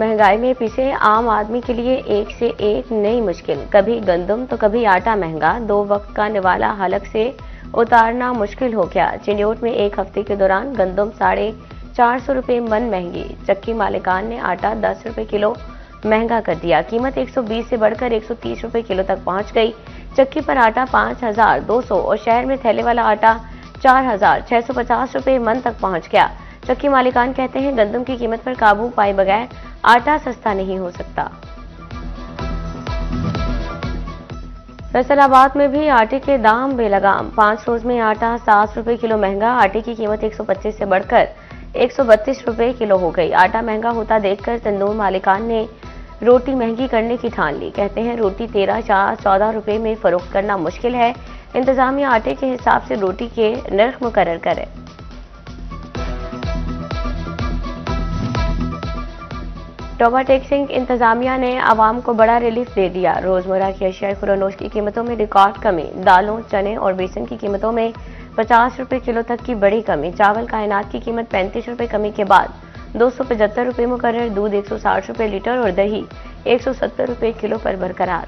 महंगाई में पिसे आम आदमी के लिए एक से एक नई मुश्किल। कभी गंदम तो कभी आटा महंगा, 2 वक्त का निवाला हलक से उतारना मुश्किल हो गया। चिन्योट में एक हफ्ते के दौरान गंदम 450 रुपये मन महंगी। चक्की मालिकान ने आटा 10 रुपये किलो महंगा कर दिया। कीमत 120 से बढ़कर 130 रुपये किलो तक पहुंच गई। चक्की पर आटा 5200 और शहर में थैले वाला आटा 4650 रुपये मन तक पहुंच गया। चक्की मालिकान कहते हैं गंदम की कीमत पर काबू पाए बगैर आटा सस्ता नहीं हो सकता। फैसलाबाद में भी आटे के दाम बेलगाम। 5 रोज में आटा 7 रुपये किलो महंगा। आटे की कीमत 125 से बढ़कर 132 रुपये किलो हो गई। आटा महंगा होता देखकर तंदूर मालिकान ने रोटी महंगी करने की ठान ली। कहते हैं रोटी 13 या 14 रुपये में फरोख्त करना मुश्किल है। इंतजामिया आटे के हिसाब से रोटी के नर्ख मुकर्रर करे। टोबा टैक्सिंग इंतजामिया ने आवाम को बड़ा रिलीफ दे दिया। रोजमर्रा की अशिया खुरानोश की कीमतों में रिकॉर्ड कमी। दालों, चने और बेसन की कीमतों में 50 रुपये किलो तक की बड़ी कमी। चावल कायनात की कीमत 35 रुपये कमी के बाद 275 रुपये मुकर्रर। दूध 160 रुपये लीटर और दही 170 रुपये किलो पर बरकरार।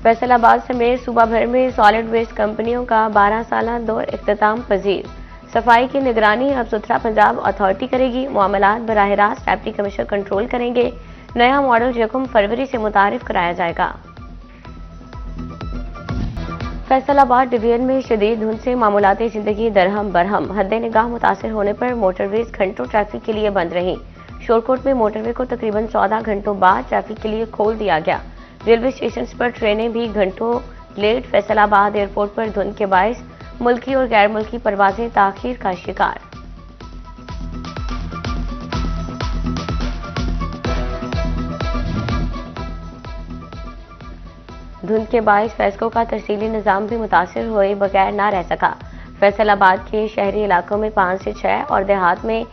फैसलाबाद समेत सूबा भर में सॉलिड वेस्ट कंपनियों का 12 साला दौर इख्तिताम पजीर। सफाई की निगरानी अब सुथरा पंजाब अथॉरिटी करेगी। मामलात बराह रास्त डिप्टी कमिश्नर कंट्रोल करेंगे। नया मॉडल यकम फरवरी से मुतारिफ कराया जाएगा। फैसलाबाद डिवीजन में शदीद धुंध से मामूलाती जिंदगी दरहम बरहम। हद्दे निगाह मुतासिर होने पर मोटरवेज घंटों ट्रैफिक के लिए बंद रही। शोरकोट में मोटरवे को तकरीबन 14 घंटों बाद ट्रैफिक के लिए खोल दिया गया। रेलवे स्टेशन पर ट्रेनें भी घंटों लेट। फैसलाबाद एयरपोर्ट पर धुंध के बायस मुल्की और गैर मुल्की परवाजें ताखीर का शिकार। धुंध के बायस फैसलों का तरसीली निजाम भी मुतासिर हुए बगैर ना रह सका। फैसलाबाद के शहरी इलाकों में 5 से 6 और देहात में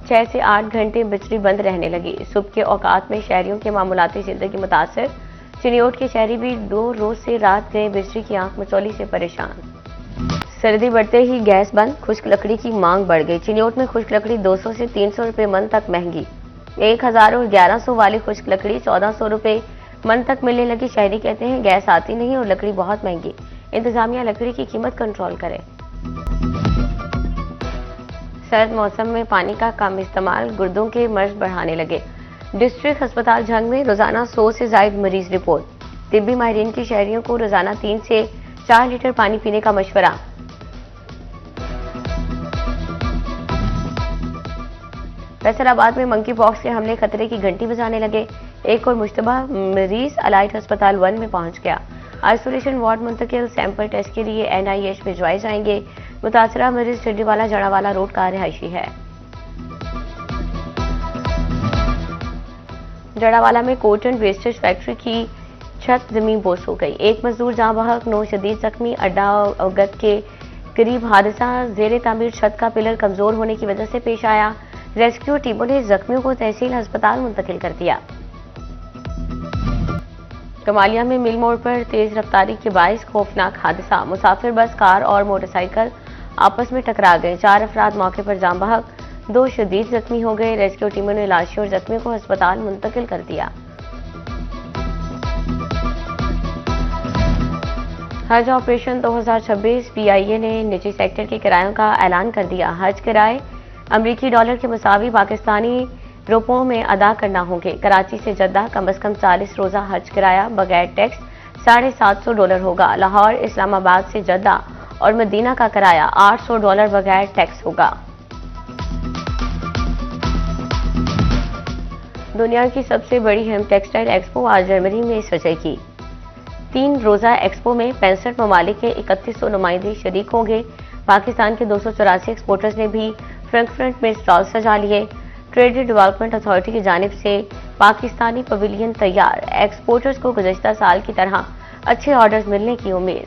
6 से 8 घंटे बिजली बंद रहने लगी। सुबह के औकात में शहरियों की मामूलाती जिंदगी मुतासिर। चिन्योट के शहरी भी 2 रोज से रात गए बिजली की आंख मचौली से परेशान। सर्दी बढ़ते ही गैस बंद, खुश्क लकड़ी की मांग बढ़ गई। चिन्योट में खुश्क लकड़ी 200 से 300 रुपये मन तक महंगी। 1000 और 1100 वाली खुश्क लकड़ी 1400 रुपये मन तक मिलने लगी। शहरी कहते हैं गैस आती नहीं और लकड़ी बहुत महंगी। इंतजामिया लकड़ी की कीमत कंट्रोल करे। सर्द मौसम में पानी का कम इस्तेमाल गुर्दों के मर्ज बढ़ाने लगे। डिस्ट्रिक्ट अस्पताल झंग में रोजाना 100 से ज्यादा मरीज रिपोर्ट। तिब्बी माहिरीन की शहरियों को रोजाना 3 से 4 लीटर पानी पीने का मशवरा। फैसलाबाद में मंकी पॉक्स के हमले खतरे की घंटी बजाने लगे। एक और मुश्तबा मरीज अलाइट अस्पताल 1 में पहुंच गया। आइसोलेशन वार्ड मुंतकिल। सैंपल टेस्ट के लिए NIH भिजवाए जाएंगे। मुतासरा मरीज टिड्डीवाला जड़ावाला रोड का रिहायशी है। जड़ावाला में कॉटन वेस्टेज फैक्ट्री की छत जमीन बोस हो गई। एक मजदूर जाँ बहक, 9 शदीद जख्मी। अड्डा अवगत के करीब हादसा। जेर तामीर छत का पिलर कमजोर होने की वजह से पेश आया। रेस्क्यू टीमों ने जख्मियों को तहसील अस्पताल मुंतकिल कर दिया। कमालिया में मिल मोड़ पर तेज रफ्तारी के बायस खौफनाक हादसा। मुसाफिर बस, कार और मोटरसाइकिल आपस में टकरा गए। 4 अफराद मौके पर जाँ बहक, 2 शदीद जख्मी हो गए। रेस्क्यू टीमों ने लाशों और जख्मियों को अस्पताल मुंतकिल कर दिया। हज ऑपरेशन 2026 PIA ने निजी सेक्टर के किरायों का ऐलान कर दिया। हज किराए अमरीकी डॉलर के मुसावी पाकिस्तानी रुपयों में अदा करना होंगे। कराची से जद्दा कम से कम 40 रोजा हज किराया बगैर टैक्स $750 होगा। लाहौर, इस्लामाबाद से जद्दा और मदीना का किराया $800 बगैर टैक्स होगा। दुनिया की सबसे बड़ी हेम टेक्सटाइल एक्सपो आज जर्मनी में सजेगी। 3 रोजा एक्सपो में 65 ममालिक के 3100 नुमाइंदे शरीक होंगे। पाकिस्तान के 284 एक्सपोर्टर्स ने भी फ्रैंकफर्ट में स्टॉल सजा लिए। ट्रेड डेवलपमेंट अथॉरिटी की जानिब से पाकिस्तानी पवेलियन तैयार। एक्सपोर्टर्स को गुज़श्ता साल की तरह अच्छे ऑर्डर्स मिलने की उम्मीद।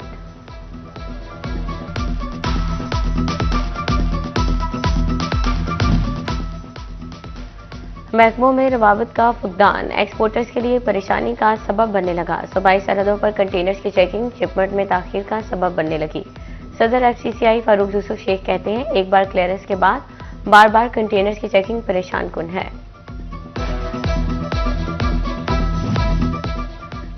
महकमों में रवावत का फुकदान एक्सपोर्टर्स के लिए परेशानी का सबब बनने लगा। सूबाई सरहदों पर कंटेनर्स की चेकिंग शिपमेंट में ताखीर का सबब बनने लगी। सदर एफसीसीआई फारूक यूसुफ शेख कहते हैं, एक बार क्लियरेंस के बाद बार बार कंटेनर्स की चेकिंग परेशान कुन है।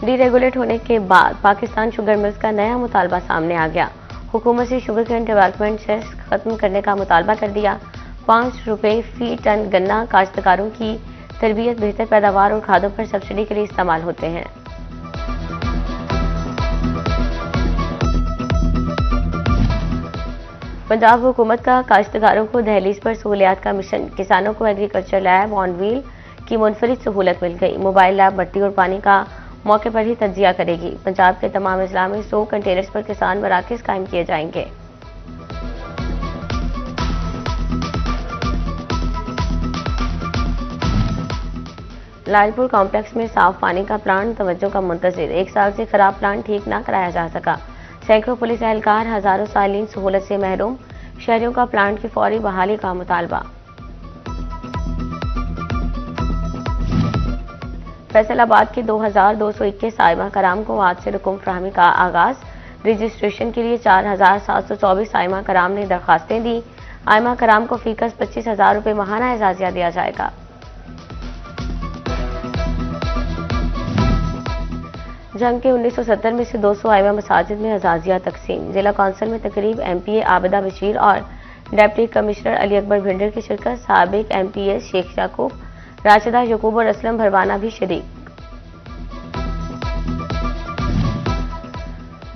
डीरेगुलेट होने के बाद पाकिस्तान शुगर मिल्स का नया मुतालबा सामने आ गया। हुकूमत से शुगर केन डेवलपमेंट सेस खत्म करने का मुतालबा कर दिया। 5 रुपए फी टन गन्ना काश्तकारों की तरबियत, बेहतर पैदावार और खादों पर सब्सिडी के लिए इस्तेमाल होते हैं। पंजाब हुकूमत का काश्तकारों को दहलीज पर सहूलियात का मिशन। किसानों को एग्रीकल्चर लैब ऑन व्हील की मुनफरिद सहूलत मिल गई। मोबाइल लैब मट्टी और पानी का मौके पर ही तज्जिया करेगी। पंजाब के तमाम अजला में 100 कंटेनर्स पर किसान मराकज़ कायम किए जाएंगे। लालपुर कॉम्प्लेक्स में साफ पानी का प्लांट तवज्जो का मुंतज़िर। 1 साल से खराब प्लांट ठीक न कराया जा सका। सैकड़ों पुलिस एहलकार, हजारों सालीन सहूलत से महरूम। शहरियों का प्लांट की फौरी बहाली का मुतालबा। फैसलाबाद के 2221 आइमा कराम को आज से रकूम फराहमी का आगाज। रजिस्ट्रेशन के लिए 4724 आइमा कराम ने दरखास्तें दी। आइमा कराम को फीकस 25,000 रुपये माहाना एजाजिया दिया जाएगा। जंग के 1970 में से 200 आइमा मसाजिद में एजाजिया तकसीम। जिला कौंसिल में तकरीब एमपीए आबिदा बशीर और डिप्टी कमिश्नर अली अकबर भिंडर की शिरकत। साबिक एमपीए शेख याकूब, राशिदा यकूब और असलम भरवाना भी शरीक।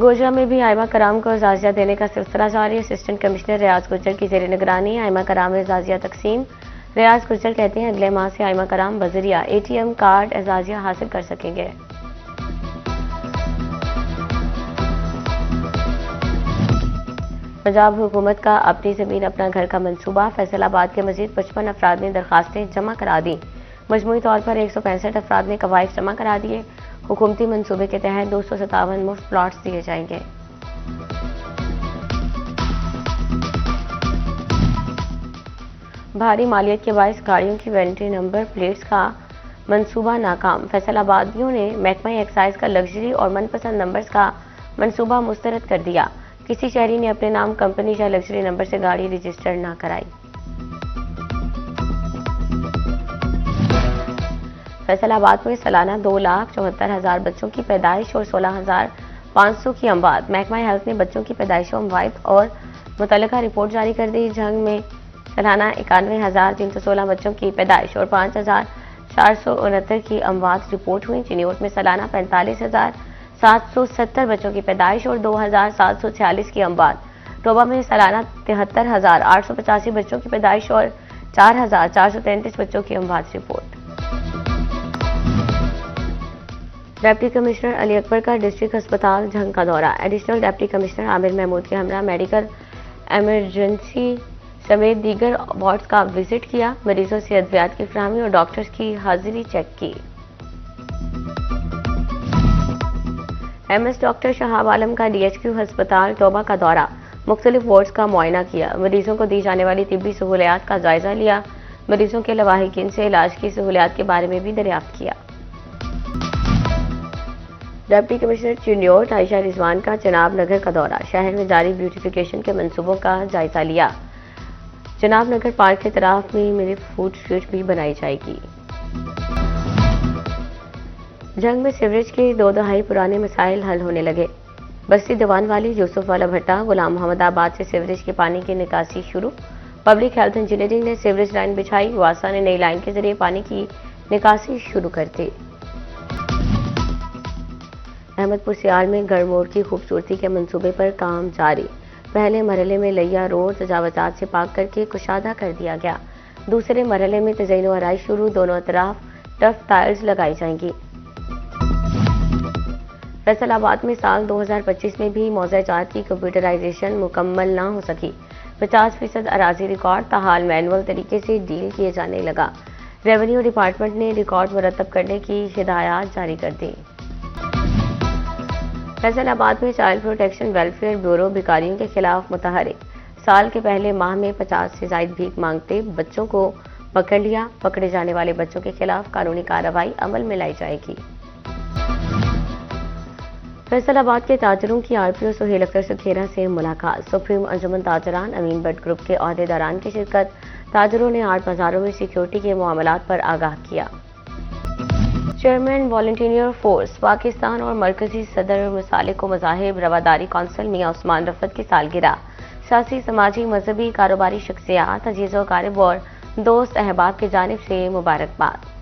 गोजरा में भी आइमा कराम को एजाजिया देने का सिलसिला जारी। असिस्टेंट कमिश्नर रियाज गुज्जर की जेर निगरानी आइमा कराम एजाजिया तकसीम। रियाज गुज्जर कहते हैं, अगले माह से आइमा कराम बजरिया एटीएम कार्ड एजाजिया हासिल कर सकेंगे। पंजाब हुकूमत का अपनी जमीन अपना घर का मंसूबा। फैसलाबाद के मजीद 55 अफराद ने दरखास्तें जमा करा दी। मजमूई तौर पर 165 अफराद ने कवायद जमा करा दिए। हुकूमती मंसूबे के तहत 257 मुफ्त प्लॉट्स दिए जाएंगे। भारी मालियत के बायस गाड़ियों की वैलिडिटी नंबर प्लेट्स का मंसूबा नाकाम। फैसलाबादियों ने महकमा एक्साइज का लग्जरी और मनपसंद नंबर्स का मंसूबा मुस्तरद कर दिया। किसी शहरी ने अपने नाम कंपनी या लग्जरी नंबर से गाड़ी रजिस्टर ना कराई। फैसलाबाद में सालाना 2,74,000 बच्चों की पैदाइश और 16,500 की अमवात। महकमा हेल्थ ने बच्चों की पैदाइशों, अमवात और मुतल्लिका रिपोर्ट जारी कर दी। जंग में सालाना 91,316 बच्चों की पैदाइश और 5,469 की अमवात रिपोर्ट हुई। चिन्योट में सालाना 45,770 बच्चों की पैदाइश और 2,746 की अमवात। टोबा में सालाना 73,885 बच्चों की पैदाइश और 4,433 बच्चों की अमवात report. Deputy commissioner Ali Akbar का डिस्ट्रिक्ट अस्पताल झंग का दौरा। Additional deputy commissioner Aamir Mahmood के हमरा मेडिकल एमरजेंसी समेत दीगर वार्ड्स का विजिट किया। मरीजों से अद्वियात की फराहमी और डॉक्टर्स की हाजिरी चेक की। एमएस डॉक्टर शहाब आलम का डीएचक्यू अस्पताल टोबा का दौरा। मुख्तलिफ वार्ड्स का मुआयना किया। मरीजों को दी जाने वाली तिब्बी सहूलियात का जायजा लिया। मरीजों के लवाहिकीन से इलाज की सहूलियात के बारे में भी दरियाफ्त किया। डिप्टी कमिश्नर चिन्योट आयशा रिजवान का चनाब नगर का दौरा। शहर में जारी ब्यूटिफिकेशन के मंसूबों का जायजा लिया। चनाब नगर पार्क के तरफ में मिनी फूड स्ट्रीट भी बनाई जाएगी। जंग में सीवरेज के 2 दहाई पुराने मसाइल हल होने लगे। बस्ती दीवान वाली, यूसुफ वाला भट्टा, गुलाम मोहम्मद आबाद से सीवरेज के पानी की निकासी शुरू। पब्लिक हेल्थ इंजीनियरिंग ने सीवरेज लाइन बिछाई। वासा ने नई लाइन के जरिए पानी की निकासी शुरू कर दी। अहमदपुर सियाल में गढ़मोड़ की खूबसूरती के मंसूबे पर काम जारी। पहले मरहले में लैया रोड तजावजात से पाक करके कुशादा कर दिया गया। दूसरे मरहले में तज़यीन व आराइश शुरू। दोनों तरफ टफ टाइल्स लगाई जाएंगी। फैसलाबाद में साल 2025 में भी मौज़ाजात की कंप्यूटराइजेशन मुकम्मल ना हो सकी। 50% अराजी रिकॉर्ड ताहाल मैनुअल तरीके से डील किए जाने लगा। रेवेन्यू डिपार्टमेंट ने रिकॉर्ड मुरतब करने की हिदायत जारी कर दी। फैसलाबाद में चाइल्ड प्रोटेक्शन वेलफेयर ब्यूरो भिखारियों के खिलाफ मुतहरिक। साल के पहले माह में 50 से ज्यादा भीख मांगते बच्चों को पकड़ लिया। पकड़े जाने वाले बच्चों के खिलाफ कानूनी कार्रवाई अमल में लाई जाएगी। फैसलाबाद के ताजरों की आरपीओ सुहेल अख्तर सुखेरा से मुलाकात। सुप्रीम अंजुमन ताजरान अमीन भट्ट ग्रुप के अहदेदारान की शिरकत। ताजरों ने आर्ट बाजारों में सिक्योरिटी के मामलात पर आगाह किया। चेयरमैन वॉलंटियर फोर्स पाकिस्तान और मरकजी सदर मुसालिक व मज़ाहिब रवादारी कौंसिल मियां उस्मान रफत की सालगिरह। सियासी, समाजी, मजहबी, कारोबारी शख्सियात, अजीज़ व क़ारिब और दोस्त अहबाब की जानिब से मुबारकबाद।